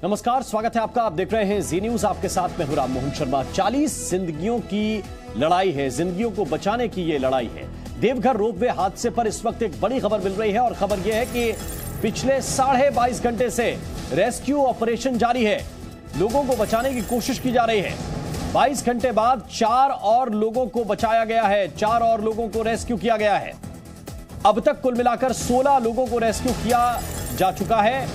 नमस्कार, स्वागत है आपका। आप देख रहे हैं जी न्यूज। आपके साथ में हूं राम मोहन शर्मा। 40 जिंदगियों की लड़ाई है, जिंदगियों को बचाने की ये लड़ाई है। देवघर रोपवे हादसे पर इस वक्त एक बड़ी खबर मिल रही है और खबर यह है कि पिछले 22.5 घंटे से रेस्क्यू ऑपरेशन जारी है। लोगों को बचाने की कोशिश की जा रही है। 22 घंटे बाद 4 और लोगों को बचाया गया है, 4 और लोगों को रेस्क्यू किया गया है। अब तक कुल मिलाकर 16 लोगों को रेस्क्यू किया जा चुका है,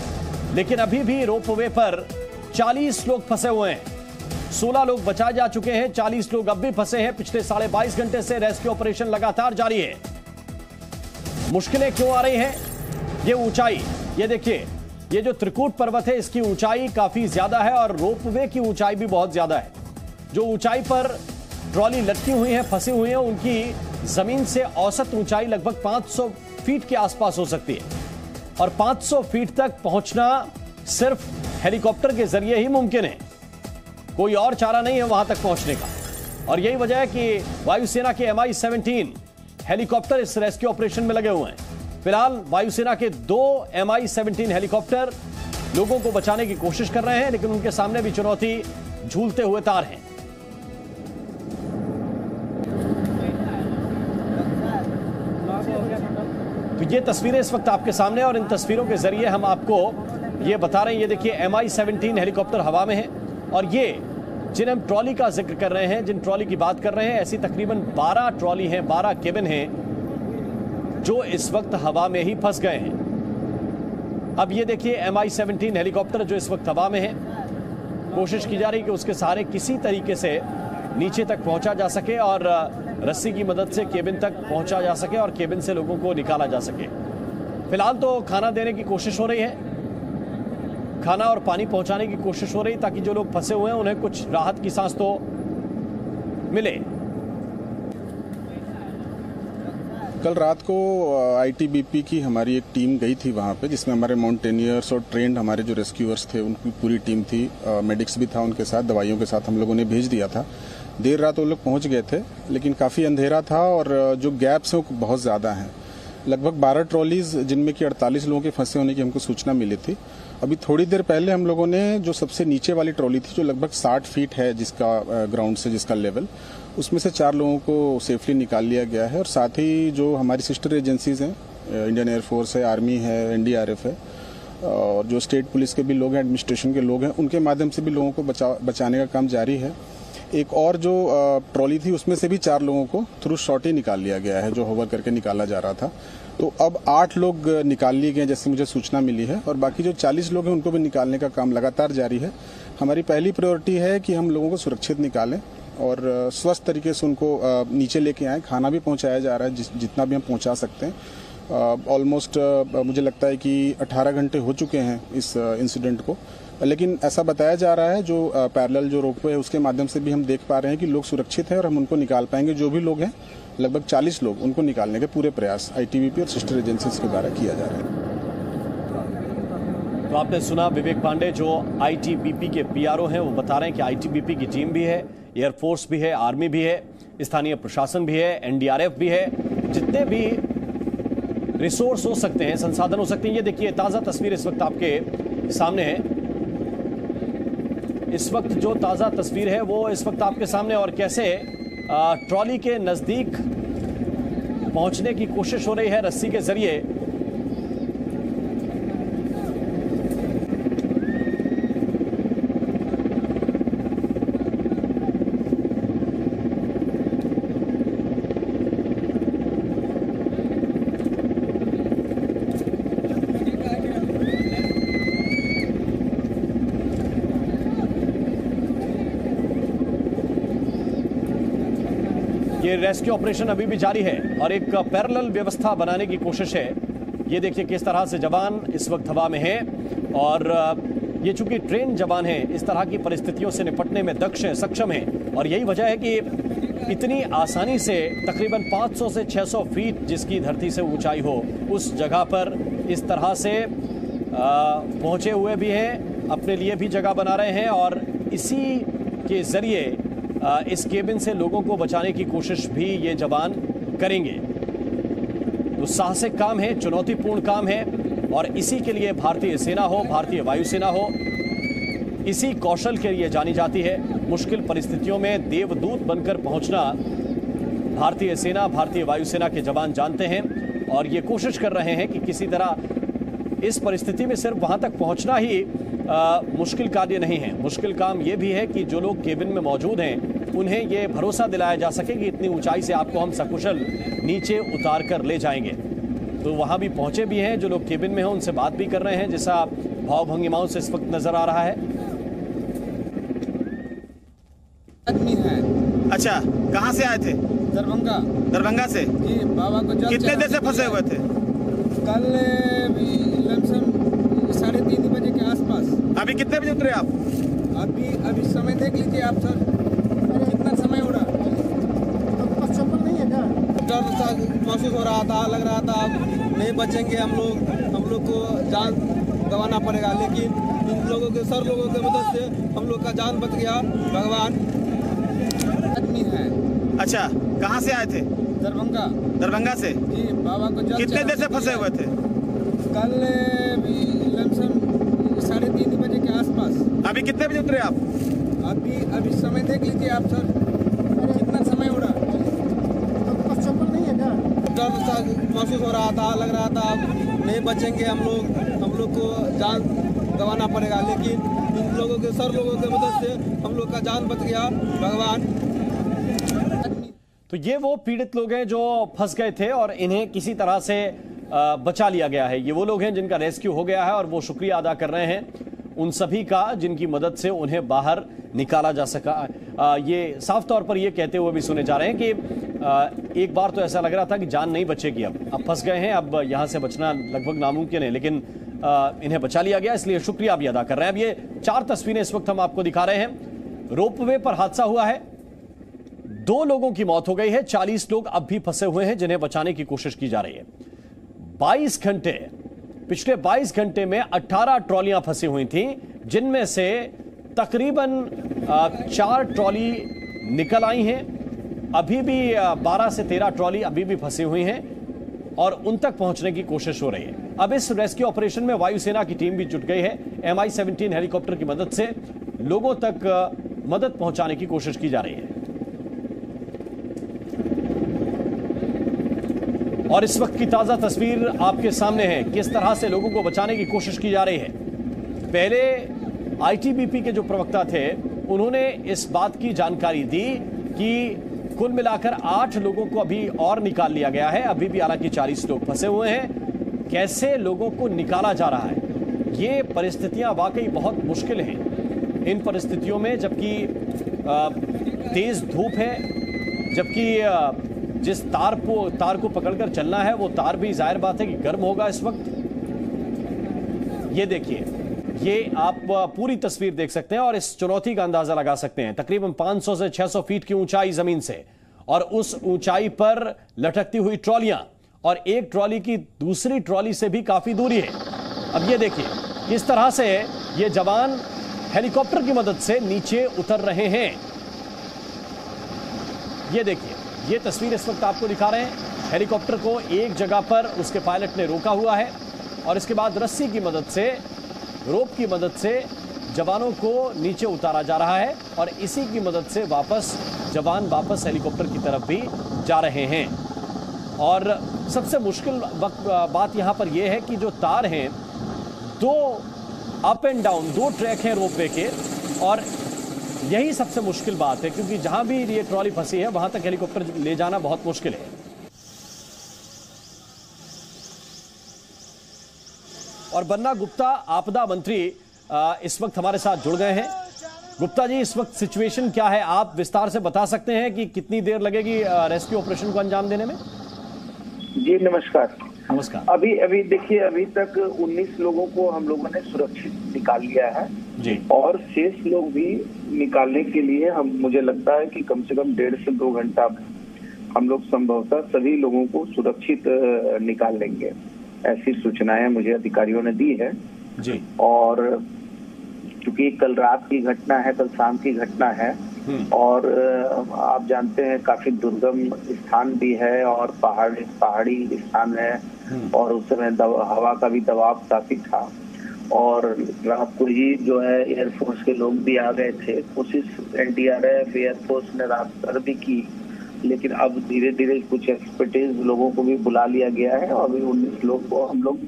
लेकिन अभी भी रोपवे पर 40 लोग फंसे हुए हैं। 16 लोग बचाए जा चुके हैं, 40 लोग अब भी फंसे हैं। पिछले 22.5 घंटे से रेस्क्यू ऑपरेशन लगातार जारी है। मुश्किलें क्यों आ रही हैं? ये ऊंचाई, ये देखिए, ये जो त्रिकूट पर्वत है इसकी ऊंचाई काफी ज्यादा है और रोपवे की ऊंचाई भी बहुत ज्यादा है। जो ऊंचाई पर ट्रॉली लटकी हुई है, फंसी हुई है, उनकी जमीन से औसत ऊंचाई लगभग 500 फीट के आसपास हो सकती है और 500 फीट तक पहुंचना सिर्फ हेलीकॉप्टर के जरिए ही मुमकिन है। कोई और चारा नहीं है वहां तक पहुंचने का। और यही वजह है कि वायुसेना के MI-17 हेलीकॉप्टर इस रेस्क्यू ऑपरेशन में लगे हुए हैं। फिलहाल वायुसेना के 2 MI-17 हेलीकॉप्टर लोगों को बचाने की कोशिश कर रहे हैं, लेकिन उनके सामने भी चुनौती झूलते हुए तार हैं। तो ये तस्वीरें इस वक्त आपके सामने और इन तस्वीरों के जरिए हम आपको ये बता रहे हैं। ये देखिए, MI-17 हेलीकॉप्टर हवा में है और ये जिन हम ट्रॉली का जिक्र कर रहे हैं, जिन ट्रॉली की बात कर रहे हैं, ऐसी तकरीबन 12 ट्रॉली हैं, 12 केबिन हैं जो इस वक्त हवा में ही फंस गए हैं। अब ये देखिए, MI-17 हेलीकॉप्टर जो इस वक्त हवा में है, कोशिश की जा रही है कि उसके सहारे किसी तरीके से नीचे तक पहुंचा जा सके और रस्सी की मदद से केबिन तक पहुंचा जा सके और केबिन से लोगों को निकाला जा सके। फिलहाल तो खाना देने की कोशिश हो रही है, खाना और पानी पहुंचाने की कोशिश हो रही है ताकि जो लोग फंसे हुए हैं उन्हें कुछ राहत की सांस तो मिले। कल रात को ITBP की हमारी एक टीम गई थी वहाँ पे, जिसमें हमारे माउंटेनियर्स और ट्रेंड हमारे जो रेस्क्यूअर्स थे उनकी पूरी टीम थी। मेडिक्स भी था उनके साथ, दवाइयों के साथ हम लोगों ने भेज दिया था। देर रात वो लोग पहुँच गए थे, लेकिन काफ़ी अंधेरा था और जो गैप्स हैं वो बहुत ज़्यादा हैं। लगभग 12 ट्रॉलीज जिनमें कि 48 लोगों के फंसे होने की हमको सूचना मिली थी। अभी थोड़ी देर पहले हम लोगों ने जो सबसे नीचे वाली ट्रॉली थी, जो लगभग 60 फीट है जिसका ग्राउंड से जिसका लेवल, उसमें से 4 लोगों को सेफली निकाल लिया गया है। और साथ ही जो हमारी सिस्टर एजेंसीज हैं, इंडियन एयरफोर्स है, आर्मी है, NDRF है और जो स्टेट पुलिस के भी लोग हैं, एडमिनिस्ट्रेशन के लोग हैं, उनके माध्यम से भी लोगों को बचाने का काम जारी है। एक और जो ट्रॉली थी उसमें से भी 4 लोगों को थ्रू शॉट ही निकाल लिया गया है, जो होवर करके निकाला जा रहा था। तो अब 8 लोग निकाल लिए गए जैसे मुझे सूचना मिली है और बाकी जो 40 लोग हैं उनको भी निकालने का काम लगातार जारी है। हमारी पहली प्रायोरिटी है कि हम लोगों को सुरक्षित निकालें और स्वस्थ तरीके से उनको नीचे लेके आएँ। खाना भी पहुँचाया जा रहा है जितना भी हम पहुँचा सकते हैं। ऑलमोस्ट मुझे लगता है कि 18 घंटे हो चुके हैं इस इंसिडेंट को, लेकिन ऐसा बताया जा रहा है जो पैरेलल जो रोपवे है उसके माध्यम से भी हम देख पा रहे हैं कि लोग सुरक्षित हैं और हम उनको निकाल पाएंगे। जो भी लोग हैं, लगभग 40 लोग, उनको निकालने के पूरे प्रयास ITBP और सिस्टर एजेंसीज के द्वारा किया जा रहा है। तो आपने सुना विवेक पांडे जो ITBP के PRO हैं, वो बता रहे हैं कि ITBP की टीम भी है, एयरफोर्स भी है, आर्मी भी है, स्थानीय प्रशासन भी है, NDRF भी है, जितने भी रिसोर्स हो सकते हैं, संसाधन हो सकते हैं। ये देखिए, ताज़ा तस्वीर इस वक्त आपके सामने है। इस वक्त जो ताज़ा तस्वीर है वो इस वक्त आपके सामने, और कैसे ट्रॉली के नज़दीक पहुंचने की कोशिश हो रही है रस्सी के जरिए। ये रेस्क्यू ऑपरेशन अभी भी जारी है और एक पैरेलल व्यवस्था बनाने की कोशिश है। ये देखिए किस तरह से जवान इस वक्त हवा में हैं और ये चूंकि ट्रेन जवान हैं, इस तरह की परिस्थितियों से निपटने में दक्ष हैं, सक्षम हैं और यही वजह है कि इतनी आसानी से तकरीबन 500 से 600 फीट जिसकी धरती से ऊंचाई हो, उस जगह पर इस तरह से पहुंचे हुए भी हैं, अपने लिए भी जगह बना रहे हैं और इसी के जरिए इस केबिन से लोगों को बचाने की कोशिश भी ये जवान करेंगे। तो साहसिक काम है, चुनौतीपूर्ण काम है और इसी के लिए भारतीय सेना हो, भारतीय वायुसेना हो, इसी कौशल के लिए जानी जाती है। मुश्किल परिस्थितियों में देवदूत बनकर पहुंचना भारतीय सेना, भारतीय वायुसेना के जवान जानते हैं और ये कोशिश कर रहे हैं कि किसी तरह इस परिस्थिति में सिर्फ वहां तक पहुंचना ही मुश्किल कार्य नहीं है। मुश्किल काम ये भी है कि जो लोग केबिन में मौजूद हैं उन्हें ये भरोसा दिलाया जा सके कि इतनी ऊंचाई से आपको हम सकुशल नीचे उतार कर ले जाएंगे। तो वहां भी पहुंचे भी हैं, जो लोग केबिन में हैं उनसे बात भी कर रहे हैं, जैसा भाव भंगिमाओं से इस वक्त नजर आ रहा है। आदमी है। अच्छा, कहाँ से आए थे? दरभंगा। दरभंगा से जी, बाबा को जल कितने देर से फंसे हुए थे? कल लमसम 3:30 बजे के आसपास। अभी कितने बजे उतरे आप? अभी समय देख लीजिए आप सर, कितना समय हो रहा है। डर महसूस हो रहा था, लग रहा था नहीं बचेंगे हम लोग को जान गंवाना पड़ेगा, लेकिन इन लोगों के मदद से हम लोग का जान बच गया। भगवान आदमी है। अच्छा, कहाँ से आए थे? दरभंगा। दरभंगा से जी, बाबा को जल कितने देर से फंसे हुए थे? कल लमसम 3:30 बजे के आसपास। अभी कितने बजे उतरे आप? अभी समय देख लीजिए आप सर, कितना समय हो रहा है। डर महसूस हो रहा था, लग रहा था नहीं बचेंगे हम लोग को जान गंवाना पड़ेगा, लेकिन इन लोगों के मदद से हम लोग का जान बच गया। भगवान। तो ये वो पीड़ित लोग हैं जो फंस गए थे और इन्हें किसी तरह से बचा लिया गया है। ये वो लोग हैं जिनका रेस्क्यू हो गया है और वो शुक्रिया अदा कर रहे हैं उन सभी का जिनकी मदद से उन्हें बाहर निकाला जा सका। ये साफ तौर पर ये कहते हुए भी सुने जा रहे हैं कि एक बार तो ऐसा लग रहा था कि जान नहीं बचेगी, अब फंस गए हैं, अब यहां से बचना लगभग नामुमकिन है, लेकिन इन्हें बचा लिया गया, इसलिए शुक्रिया भी अदा कर रहे हैं। अब ये 4 तस्वीरें इस वक्त हम आपको दिखा रहे हैं। रोपवे पर हादसा हुआ है, 2 लोगों की मौत हो गई है, 40 लोग अब भी फंसे हुए हैं जिन्हें बचाने की कोशिश की जा रही है। 22 घंटे, पिछले 22 घंटे में 18 ट्रॉलियां फंसी हुई थी, जिनमें से तकरीबन 4 ट्रॉली निकल आई हैं। अभी भी 12 से 13 ट्रॉली अभी भी फंसी हुई हैं और उन तक पहुंचने की कोशिश हो रही है। अब इस रेस्क्यू ऑपरेशन में वायुसेना की टीम भी जुट गई है। Mi-17 हेलीकॉप्टर की मदद से लोगों तक मदद पहुंचाने की कोशिश की जा रही है। और इस वक्त की ताजा तस्वीर आपके सामने है, किस तरह से लोगों को बचाने की कोशिश की जा रही है। पहले आईटीबीपी के जो प्रवक्ता थे उन्होंने इस बात की जानकारी दी कि कुल मिलाकर 8 लोगों को अभी और निकाल लिया गया है, अभी भी हालांकि 40 लोग फंसे हुए हैं। कैसे लोगों को निकाला जा रहा है, ये परिस्थितियां वाकई बहुत मुश्किल हैं। इन परिस्थितियों में जबकि तेज धूप है, जबकि जिस तार को पकड़कर चलना है वो तार भी जाहिर बात है कि गर्म होगा इस वक्त। ये देखिए, ये आप पूरी तस्वीर देख सकते हैं और इस चुनौती का अंदाजा लगा सकते हैं। तकरीबन 500 से 600 फीट की ऊंचाई जमीन से और उस ऊंचाई पर लटकती हुई ट्रॉलियां और एक ट्रॉली की दूसरी ट्रॉली से भी काफी दूरी है। अब ये देखिए किस तरह से ये जवान हेलीकॉप्टर की मदद से नीचे उतर रहे हैं। ये देखिए, ये तस्वीर इस वक्त आपको दिखा रहे हैं। हेलीकॉप्टर को एक जगह पर उसके पायलट ने रोका हुआ है और इसके बाद रस्सी की मदद से, रोप की मदद से जवानों को नीचे उतारा जा रहा है और इसी की मदद से जवान वापस हेलीकॉप्टर की तरफ भी जा रहे हैं। और सबसे मुश्किल बात यहां पर यह है कि जो तार हैं, 2 अप एंड डाउन 2 ट्रैक हैं रोपवे के, और यही सबसे मुश्किल बात है क्योंकि जहां भी ये ट्रॉली फंसी है वहां तक हेलीकॉप्टर ले जाना बहुत मुश्किल है। और बन्ना गुप्ता आपदा मंत्री इस वक्त हमारे साथ जुड़ गए हैं। गुप्ता जी, इस वक्त सिचुएशन क्या है, आप विस्तार से बता सकते हैं कि कितनी देर लगेगी रेस्क्यू ऑपरेशन को अंजाम देने में? जी नमस्कार। नमस्कार। अभी देखिए, अभी तक 19 लोगों को हम लोगों ने सुरक्षित निकाल लिया है जी, और शेष लोग भी निकालने के लिए मुझे लगता है कि कम से कम 1.5 से 2 घंटा हम लोग संभवतः सभी लोगों को सुरक्षित निकाल लेंगे। ऐसी सूचनाएं मुझे अधिकारियों ने दी है जी। और क्योंकि कल रात की घटना है, कल शाम की घटना है और आप जानते हैं काफी दुर्गम स्थान भी है और पहाड़ी स्थान है और उस समय हवा का भी दबाव काफी था। और रात को ही जो है एयरफोर्स के लोग भी आ गए थे। कोशिश एनडीआरएफ एयरफोर्स ने रात भर भी की, लेकिन अब धीरे धीरे कुछ एक्सपर्टीज लोगों को भी बुला लिया गया है और अभी 19 लोग को हम लोग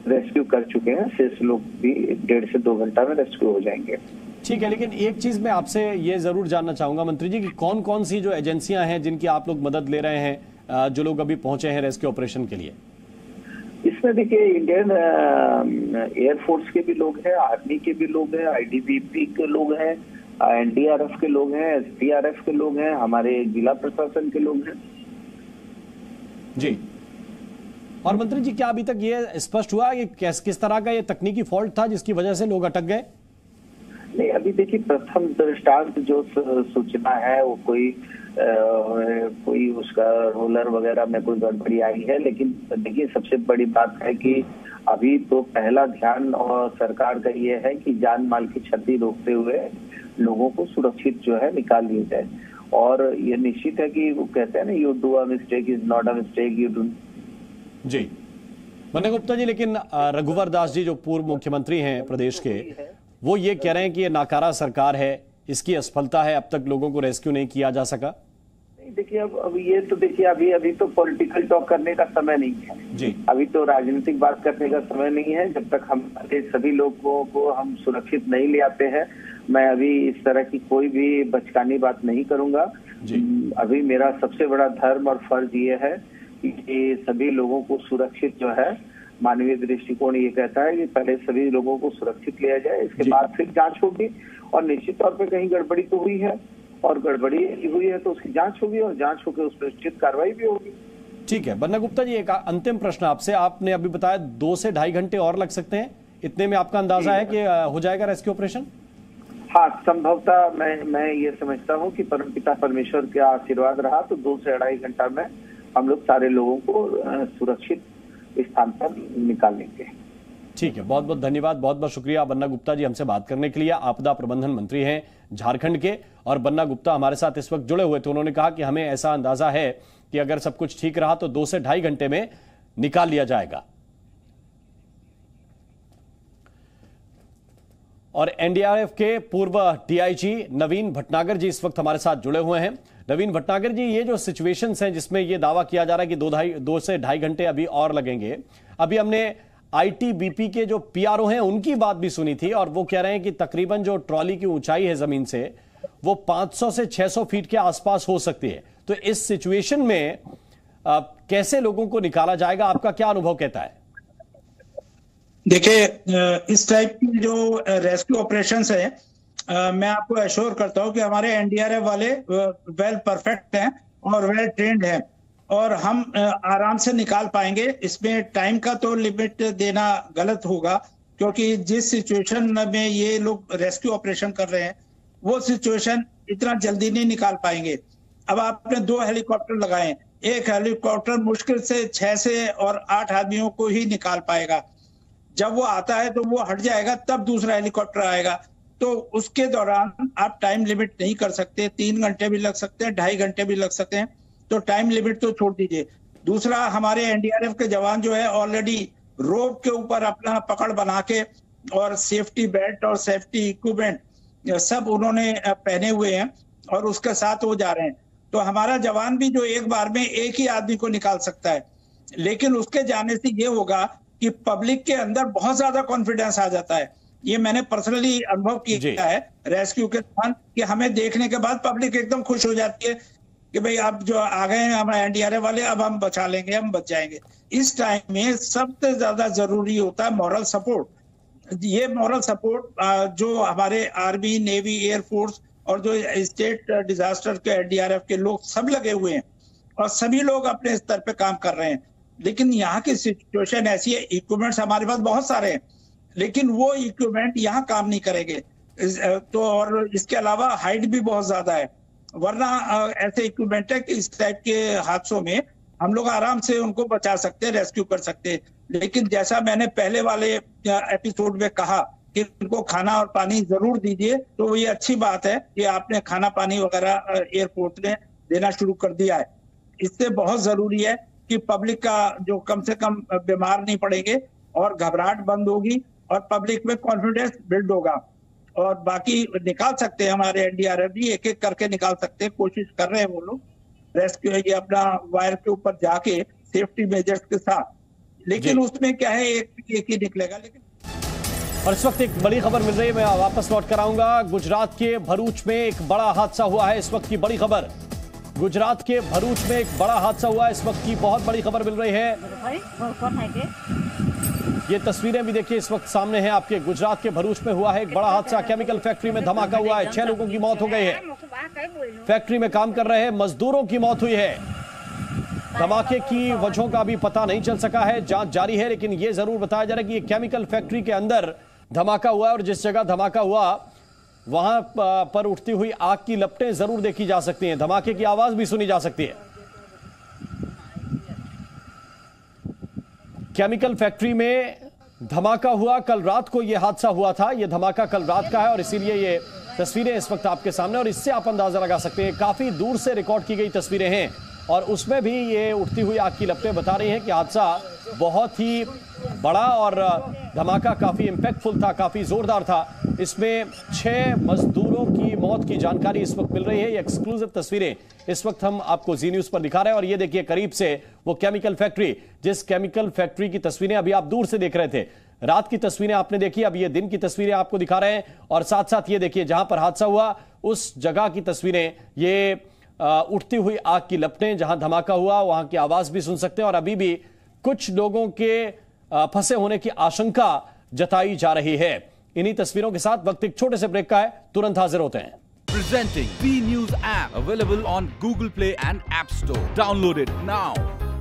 रेस्क्यू कर चुके हैं। शेष लोग भी 1.5 से 2 घंटा में रेस्क्यू हो जाएंगे। ठीक है, लेकिन एक चीज मैं आपसे ये जरूर जानना चाहूंगा मंत्री जी कि कौन कौन सी जो एजेंसियां हैं जिनकी आप लोग मदद ले रहे हैं, जो लोग अभी पहुंचे हैं रेस्क्यू ऑपरेशन के लिए? इसमें देखिए इंडियन एयरफोर्स के भी लोग हैं, आर्मी के भी लोग हैं, आईटीबीपी के लोग हैं, एनडीआरएफ के लोग हैं, एसडीआरएफ के लोग हैं, हमारे जिला प्रशासन के लोग हैं जी। और मंत्री जी, क्या अभी तक ये स्पष्ट हुआ कि किस तरह का ये तकनीकी फॉल्ट था जिसकी वजह से लोग अटक गए? नहीं, अभी देखिए प्रथम दृष्टांत जो सूचना है वो कोई उसका रोलर वगैरह में कोई गड़बड़ी आई है, लेकिन देखिए सबसे बड़ी बात है कि अभी तो पहला ध्यान और सरकार का ये है कि जान माल की क्षति रोकते हुए लोगों को सुरक्षित जो है निकाल लिया जाए। और ये निश्चित है कि वो कहते हैं ना, you do a mistake is not a mistake, you do जी। बन्ना गुप्ता जी, लेकिन रघुवर दास जी जो पूर्व मुख्यमंत्री हैं प्रदेश के, वो ये कह रहे हैं कि ये नाकारा सरकार है, इसकी असफलता है, अब तक लोगों को रेस्क्यू नहीं किया जा सका। देखिए अब ये तो देखिए अभी तो पॉलिटिकल टॉक करने का समय नहीं है जी। अभी तो राजनीतिक बात करने का समय नहीं है। जब तक हमारे सभी लोगों को हम सुरक्षित नहीं ले आते हैं, मैं अभी इस तरह की कोई भी बचकानी बात नहीं करूंगा जी। अभी मेरा सबसे बड़ा धर्म और फर्ज ये है कि सभी लोगों को सुरक्षित जो है, मानवीय दृष्टिकोण ये कहता है कि पहले सभी लोगों को सुरक्षित लिया जाए, इसके बाद फिर जांच होगी। और निश्चित तौर पे कहीं गड़बड़ी तो हुई है, और गड़बड़ी हुई है तो उसकी जांच होगी, और जांच होकर उस पर उचित कार्रवाई भी होगी। ठीक है बन्ना गुप्ता जी, एक अंतिम प्रश्न आपसे। आपने अभी बताया 2 से 2.5 घंटे और लग सकते हैं, इतने में आपका अंदाजा है कि हो जाएगा रेस्क्यू ऑपरेशन? हाँ, संभवतः मैं ये समझता हूँ कि परमपिता परमेश्वर का आशीर्वाद रहा तो 2 से 2.5 घंटा में हम लोग सारे लोगों को सुरक्षित स्थान पर निकाल लेंगे। ठीक है, बहुत बहुत धन्यवाद, बहुत बहुत शुक्रिया बन्ना गुप्ता जी हमसे बात करने के लिए। आपदा प्रबंधन मंत्री हैं झारखंड के, और बन्ना गुप्ता हमारे साथ इस वक्त जुड़े हुए थे। उन्होंने कहा कि हमें ऐसा अंदाजा है कि अगर सब कुछ ठीक रहा तो 2 से 2.5 घंटे में निकाल लिया जाएगा। और एनडीआरएफ के पूर्व डीआईजी नवीन भटनागर जी इस वक्त हमारे साथ जुड़े हुए हैं। नवीन भटनागर जी, ये जो सिचुएशंस हैं जिसमें ये दावा किया जा रहा है कि 2 से 2.5 घंटे अभी और लगेंगे, अभी हमने आईटीबीपी के जो पीआरओ हैं उनकी बात भी सुनी थी, और वो कह रहे हैं कि तकरीबन जो ट्रॉली की ऊंचाई है जमीन से वो 500 से 600 फीट के आसपास हो सकती है। तो इस सिचुएशन में कैसे लोगों को निकाला जाएगा, आपका क्या अनुभव कहता है? देखिए, इस टाइप की जो रेस्क्यू ऑपरेशंस है, मैं आपको एश्योर करता हूं कि हमारे एनडीआरएफ वाले वेल परफेक्ट हैं और वेल ट्रेंड हैं, और हम आराम से निकाल पाएंगे। इसमें टाइम का तो लिमिट देना गलत होगा, क्योंकि जिस सिचुएशन में ये लोग रेस्क्यू ऑपरेशन कर रहे हैं वो सिचुएशन इतना जल्दी नहीं निकाल पाएंगे। अब आपने 2 हेलीकॉप्टर लगाए, एक हेलीकॉप्टर मुश्किल से 6 से और 8 आदमियों को ही निकाल पाएगा। जब वो आता है तो वो हट जाएगा, तब दूसरा हेलीकॉप्टर आएगा, तो उसके दौरान आप टाइम लिमिट नहीं कर सकते। 3 घंटे भी लग सकते हैं, 2.5 घंटे भी लग सकते हैं, तो टाइम लिमिट तो छोड़ दीजिए। दूसरा, हमारे एनडीआरएफ के जवान जो है ऑलरेडी रोप के ऊपर अपना पकड़ बना के और सेफ्टी बेल्ट और सेफ्टी इक्विपमेंट सब उन्होंने पहने हुए हैं, और उसके साथ वो जा रहे हैं। तो हमारा जवान भी जो एक बार में एक ही आदमी को निकाल सकता है, लेकिन उसके जाने से ये होगा कि पब्लिक के अंदर बहुत ज्यादा कॉन्फिडेंस आ जाता है। ये मैंने पर्सनली अनुभव किया है रेस्क्यू के दौरान, कि हमें देखने के बाद पब्लिक एकदम खुश हो जाती है कि भाई अब जो आ गए हैं हमारे एनडीआरएफ वाले, अब हम बचा लेंगे, हम बच जाएंगे। इस टाइम में सबसे ज्यादा जरूरी होता है मॉरल सपोर्ट। ये मॉरल सपोर्ट जो हमारे आर्मी, नेवी, एयरफोर्स और जो स्टेट डिजास्टर के एनडीआरएफ के लोग सब लगे हुए हैं, और सभी लोग अपने स्तर पे काम कर रहे हैं। लेकिन यहाँ की सिचुएशन ऐसी है, इक्विपमेंट्स हमारे पास बहुत सारे हैं, लेकिन वो इक्विपमेंट यहाँ काम नहीं करेंगे। तो और इसके अलावा हाइट भी बहुत ज्यादा है, वरना ऐसे इक्विपमेंट है कि इस टाइप के हादसों में हम लोग आराम से उनको बचा सकते हैं, रेस्क्यू कर सकते हैं। लेकिन जैसा मैंने पहले वाले एपिसोड में कहा कि उनको खाना और पानी जरूर दीजिए, तो ये अच्छी बात है कि आपने खाना पानी वगैरह एयरपोर्ट ने देना शुरू कर दिया है। इससे बहुत जरूरी है कि पब्लिक का जो कम से कम बीमार नहीं पड़ेंगे और घबराहट बंद होगी, और पब्लिक में कॉन्फिडेंस बिल्ड होगा। और बाकी निकाल सकते हैं, हमारे एनडीआरएफ भी एक एक करके निकाल सकते हैं, कोशिश कर रहे हैं वो लोग रेस्क्यू ये अपना वायर के ऊपर जाके सेफ्टी मेजर्स के साथ, लेकिन उसमें क्या है एक ही निकलेगा। लेकिन और इस वक्त एक बड़ी खबर मिल रही है, मैं वापस लौट कर आऊंगा। गुजरात के भरूच में एक बड़ा हादसा हुआ है, इस वक्त की बड़ी खबर। गुजरात के भरूच में एक बड़ा हादसा हुआ है, इस वक्त की बहुत बड़ी खबर मिल रही है। ये तस्वीरें भी देखिए इस वक्त सामने हैं आपके। गुजरात के भरूच में हुआ है एक बड़ा हादसा, केमिकल फैक्ट्री में धमाका हुआ है, 6 लोगों की मौत हो गई है। फैक्ट्री में काम कर रहे मजदूरों की मौत हुई है। धमाके की वजहों का भी पता नहीं चल सका है, जांच जारी है, लेकिन यह जरूर बताया जा रहा है कि ये केमिकल फैक्ट्री के अंदर धमाका हुआ है और जिस जगह धमाका हुआ वहां पर उठती हुई आग की लपटें जरूर देखी जा सकती हैं, धमाके की आवाज भी सुनी जा सकती है। केमिकल फैक्ट्री में धमाका हुआ, कल रात को यह हादसा हुआ था, यह धमाका कल रात का है और इसीलिए ये तस्वीरें इस वक्त आपके सामने, और इससे आप अंदाजा लगा सकते हैं काफी दूर से रिकॉर्ड की गई तस्वीरें हैं और उसमें भी ये उठती हुई आग की लपटें बता रही हैं कि हादसा बहुत ही बड़ा और धमाका काफी इंपैक्टफुल था, काफी जोरदार था। इसमें 6 मजदूरों की मौत की जानकारी इस वक्त मिल रही है। ये एक्सक्लूसिव तस्वीरें इस वक्त हम आपको जी न्यूज पर दिखा रहे हैं और ये देखिए करीब से वो केमिकल फैक्ट्री, जिस केमिकल फैक्ट्री की तस्वीरें अभी आप दूर से देख रहे थे, रात की तस्वीरें आपने देखी, अब ये दिन की तस्वीरें आपको दिखा रहे हैं और साथ साथ ये देखिए जहां पर हादसा हुआ उस जगह की तस्वीरें, ये उठती हुई आग की लपटें, जहां धमाका हुआ वहां की आवाज भी सुन सकते हैं और अभी भी कुछ लोगों के फंसे होने की आशंका जताई जा रही है। इन्हीं तस्वीरों के साथ वक्त एक छोटे से ब्रेक का है, तुरंत हाजिर होते हैं। Presenting B News app available on Google Play and App Store. Download it now.